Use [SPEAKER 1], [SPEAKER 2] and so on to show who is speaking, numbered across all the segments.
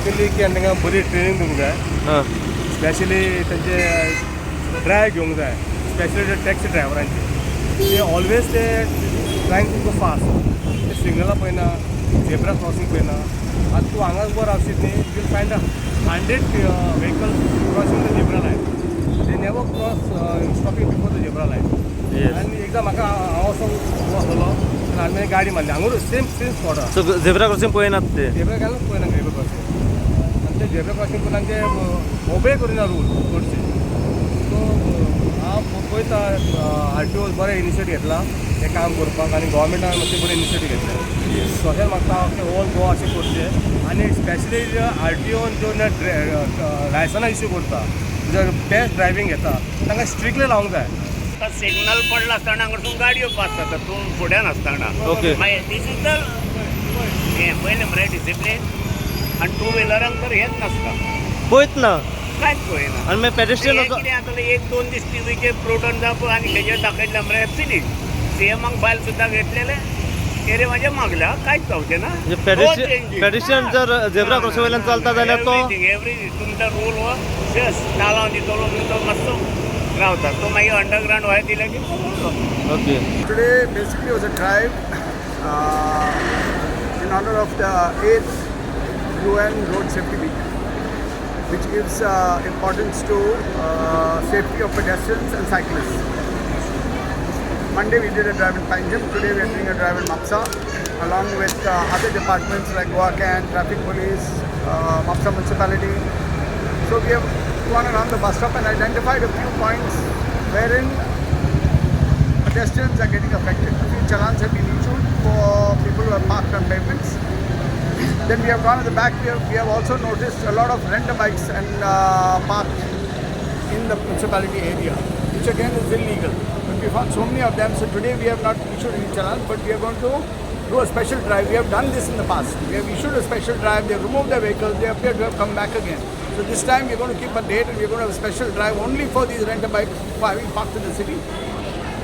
[SPEAKER 1] Basically की तांकां बरी ट्रेनिंग दिवंक जाय. स्पेशली तेंचे ड्रायव्ह घेवंक जाय, स्पेशली टॅक्सी ड्रायव्हरांची. ते ऑलवेज ते ट्रायंग टू गो फास्ट. ते सिग्नलां पळयना, झेब्रा क्रॉसींग पळयना. आतां तूं हांगा उबो रावशीत न्ही, you will find 100 vehicles crossing the zebra line. They never cross stopping before the zebra line. आनी एकदां म्हाका हांव असो उबो आसलो आनी हांवें गाडी मारली हांगूर सेम स्पॉटार.
[SPEAKER 2] सो झेब्रा क्रॉसींग पळयनात ते.
[SPEAKER 1] झेब्रा घालूंक पळयना झेब्रा क्रॉसींग. आनी ते झेब्रा क्रॉसींग करून ते ओबे करिना रूल चडशे. सो हांव पळयता RTO बरें इनिशिएटीव घेतला हें काम करपाक आनी गोवोरमेंटान मातशें बरें इनिशिएटीव घेतलें. सो अशें म्हाका होल गोवा अशें करचें. आनी स्पेशली RTOन ज्यो लायसनां इश्यू करता, जो टेस्ट ड्रायव्हिंग घेता तांकां स्ट्रिक्टली लावंक जाय.
[SPEAKER 3] सिग्नल पडला आसतना हांगासून गाडयो पास जाता तूं फुड्यान आसतना.
[SPEAKER 2] ओके.
[SPEAKER 3] मागीर डिजिटल हें पयलें मरे डिसिप्लीन. आनी टू व्हिलरांक तर हेंच नासता,
[SPEAKER 2] पळयत ना.
[SPEAKER 3] कांयच पळयना.
[SPEAKER 2] आनी मागीर पेडेस्ट्रियन
[SPEAKER 3] कितें जातालें 1-2 दीस टीव्हीचेर प्रोटॉन जावप आनी हेजेर दाखयतलें मरे एक्सिडेंट. CMाक बायल सुद्दां घेतलेले तेरे म्हाजे मागल्या कांयच जावचें ना.
[SPEAKER 2] पेडेस्ट्रियन जर झेब्रा क्रॉसींग वयल्यान चलता जाल्यार तो
[SPEAKER 3] एवरीथींग तुमचो रूल हो जस्ट नालावन दितलो म्हणून तो मातसो रावता. तो मागीर अंडरग्राउंड वायर दिले की
[SPEAKER 2] okay.
[SPEAKER 4] Today basically was a drive in honor of the 8th UN Road Safety Week, which gives importance to safety of pedestrians and cyclists. Monday we did a drive in Panjim. Today we are doing a drive in Mapsa, along with other departments like Goa Can, Traffic Police, Mapsa Municipality. So we have gone around the bus stop and identified a few points wherein pedestrians are getting affected. A few challans have been issued for people who are parked on pavements. Then we have gone at the back. We have also noticed a lot of renter bikes and parked in the municipality area, which again is illegal. But we found so many of them. So today we have not issued any challans, but we are going to do a special drive. We have done this in the past. We have issued a special drive. They have removed their vehicles. They appear to have come back again. So this time we are going to keep a date and we are going to have a special drive only for these renter bikes for having parked in the city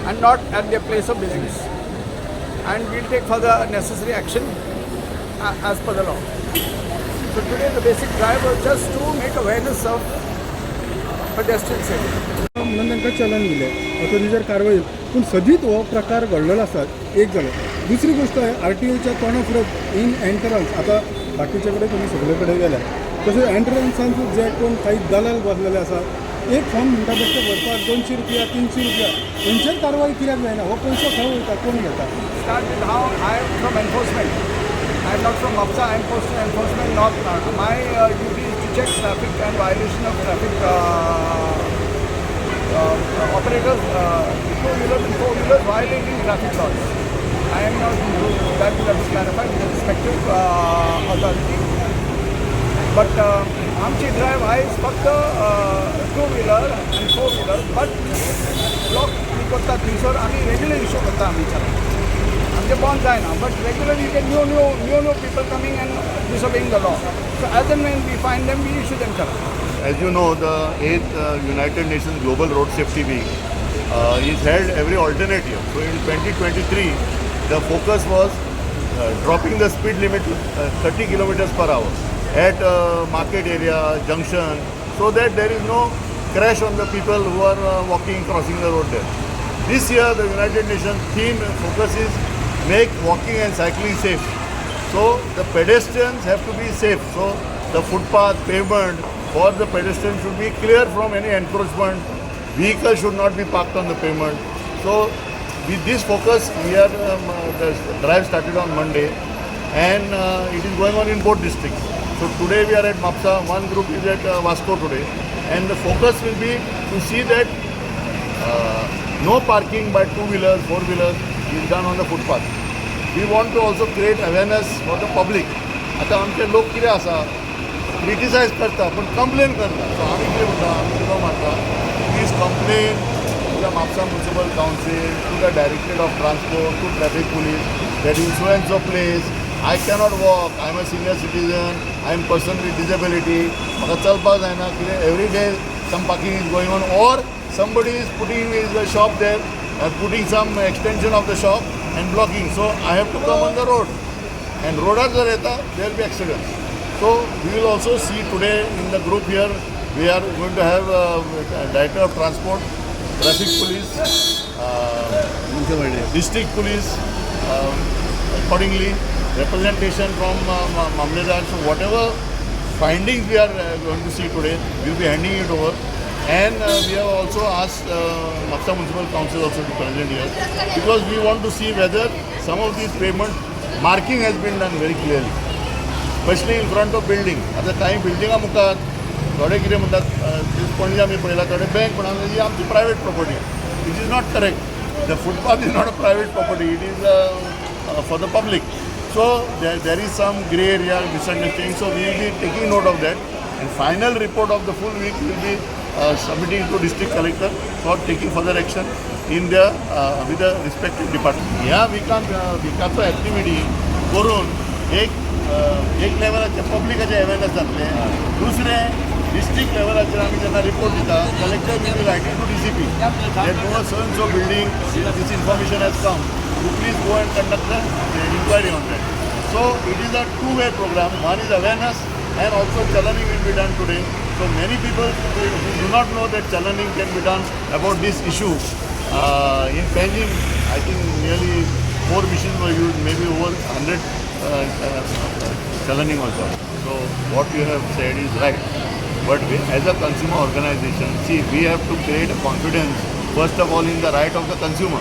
[SPEAKER 4] and not at their place of business. And we'll take further necessary action as per the law. So today the basic drive was just to make awareness of pedestrian safety.
[SPEAKER 5] म्हणून तांकां चलन दिलें. आता तेजेर कारवाय पूण सदींच हो प्रकार घडलेलो आसा. एक जालो. दुसरी गोष्ट आहे RTOच्या तोंडा फुडें इन एंट्रन्स आता बाकीचे कडेन तुमी सगळे कडेन गेल्या तशें एंट्रन्सान जे कोण काही दलाल बसलेले आसा एक फॉर्म म्हणटा बेश्टे भरपाक 200 रुपया 300 रुपया हेंचेर कारवाय कित्याक जायना? हो पयसो खंय वयता? कोण घेता?
[SPEAKER 4] Start with how I am from enforcement. I am not from Mapsa. I am posted enforcement North Nagpur. My duty is to check traffic and violation of traffic operators, two-wheelers and four-wheelers violating traffic laws. I am not that will have to clarify with the respective authority. But आमची drive आयज फक्त two-wheeler आणि four wheeler but block करता थंयसर आमी regular issue करता आमी चलान. आमचे बंद जायना but regular you get new people coming and disobeying the law. So as and when we find them, we issue them chalan.
[SPEAKER 6] As you know, the 8th United Nations Global Road Safety Week is held every alternate year. So in 2023, the focus was dropping the speed limit to 30 kilometers per hour at market area, junction, so that there is no crash on the people who are walking, crossing the road there. This year, the United Nations theme focus is make walking and cycling safe. So the pedestrians have to be safe. So the footpath, pavement for the pedestrians should be clear from any encroachment. Vehicles should not be parked on the pavement. So with this focus, we are the drive started on Monday, and it is going on in both districts. So today we are at Mapsa. One group is at Vasco today, and the focus will be to see that no parking by two-wheelers, four-wheelers is done on the footpath. We want to also create awareness for the public. आता आमचे लोक कितें आसा criticise करता पण complain करता. सो आमी कितें म्हणटा आमी कितें म्हणटा please complain to the Mapusa municipal council, to the directorate of transport, to traffic police that influence of place. I cannot walk. I am a senior citizen. I am person with disability. म्हाका चलपाक जायना कितें every day some parking is going on or somebody is putting his shop there and putting some extension of the shop and blocking. So I have to come on the road. And roadar जर येता there will be accidents. So we will also see today in the group here, we are going to have Director of Transport, Traffic Police, District Police, accordingly, representation from Mamledar. So whatever findings we are going to see today, we will be handing it over. And we have also asked Maksar Municipal Council also to present here, because we want to see whether some of these pavement marking has been done very clearly, especially in front of building. आता काही बिल्डिंगा मुखार थोडे कितें म्हणटात पणजे आमी पळयला थोडे बँक म्हणून ही आमची private property, which is not correct. The footpath is not a private property, it is for the public. So there is some grey area misunderstanding. So we will be taking note of that, and final report of the full week will be submitting to district collector for taking further action in the with the respective department. ह्या विकाचो activity करून एक लेवलाचे पब्लिकाचे awareness जातले. दुसरें district लेवलाचेर आमी जेन्ना report दिता, collector will be writing to DCP that no so and so building, this information has come, you please go and conduct the inquiry on that. So it is a two-way program. One is awareness, and also chalaning will be done today. So many people who do not know that chalaning can be done about this issue. In Panjim, I think nearly 4 machines were used, maybe over 100 chalaning also. So what you have said is right. But we, as a consumer organization, see, we have to create a confidence, first of all, in the right of the consumer.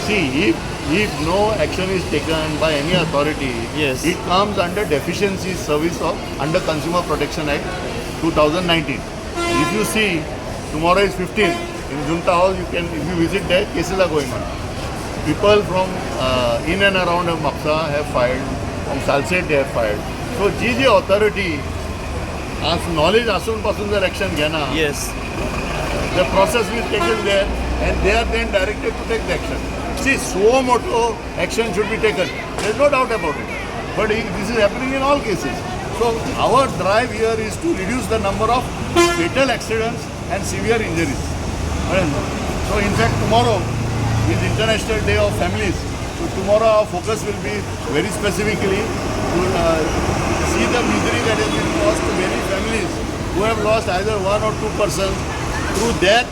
[SPEAKER 6] See, if no action is taken by any authority,
[SPEAKER 2] Yes.
[SPEAKER 6] it comes under deficiency service of under Consumer Protection Act 2019. If you see, tomorrow is 15th. In Junta Hall, you can, if you visit there, cases are going on. People from in and around Mapsa have filed, from Salsette they have filed. So, जी authority, as knowledge asun pasun जर action घेना,
[SPEAKER 2] Yes.
[SPEAKER 6] the process will take it there, and they are then directed to take the action. See, suo moto action should be taken. There is no doubt about it. But this is happening in all cases. So our drive here is to reduce the number of fatal accidents and severe injuries. So in fact, tomorrow is International Day of Families. So tomorrow our focus will be very specifically to see the misery that has been caused to many families who have lost either 1 or 2 persons through death,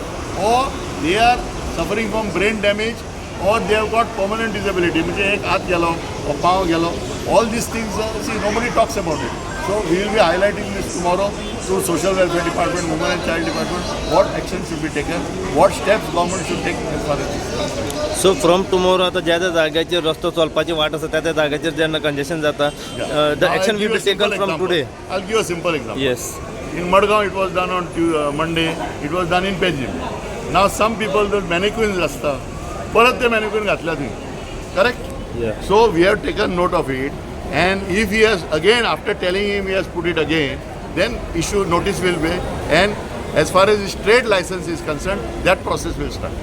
[SPEAKER 6] or they are suffering from brain damage, or they have got permanent disability, which is हाथ गेलो or पाँव गेलो. All these things, see, nobody talks about it. So we will be highlighting this tomorrow to Social Welfare Department, Women and Child Department, what action should be taken, what steps government should take as far as this is concerned.
[SPEAKER 2] So from tomorrow आता ज्या ज्या जाग्याचेर रस्तो चलपाची वाट आसा त्या त्या जाग्याचेर जेन्ना कंजेशन जाता, the
[SPEAKER 6] Now,
[SPEAKER 2] action
[SPEAKER 6] I'll
[SPEAKER 2] will
[SPEAKER 6] give
[SPEAKER 2] be
[SPEAKER 6] a simple
[SPEAKER 2] taken from
[SPEAKER 6] example.
[SPEAKER 2] Today.
[SPEAKER 6] I'll give a simple example.
[SPEAKER 2] Yes.
[SPEAKER 6] In Madgaon, it was done on Monday. It was done in Panjim. Now some people, the mannequins असता, परत ते mannequin घातल्या थंय. Correct?
[SPEAKER 2] Yeah.
[SPEAKER 6] So we have taken note of it, and if he has again, after telling him he has put it again, then issue notice will be, and as far as his trade license is concerned, that process will start.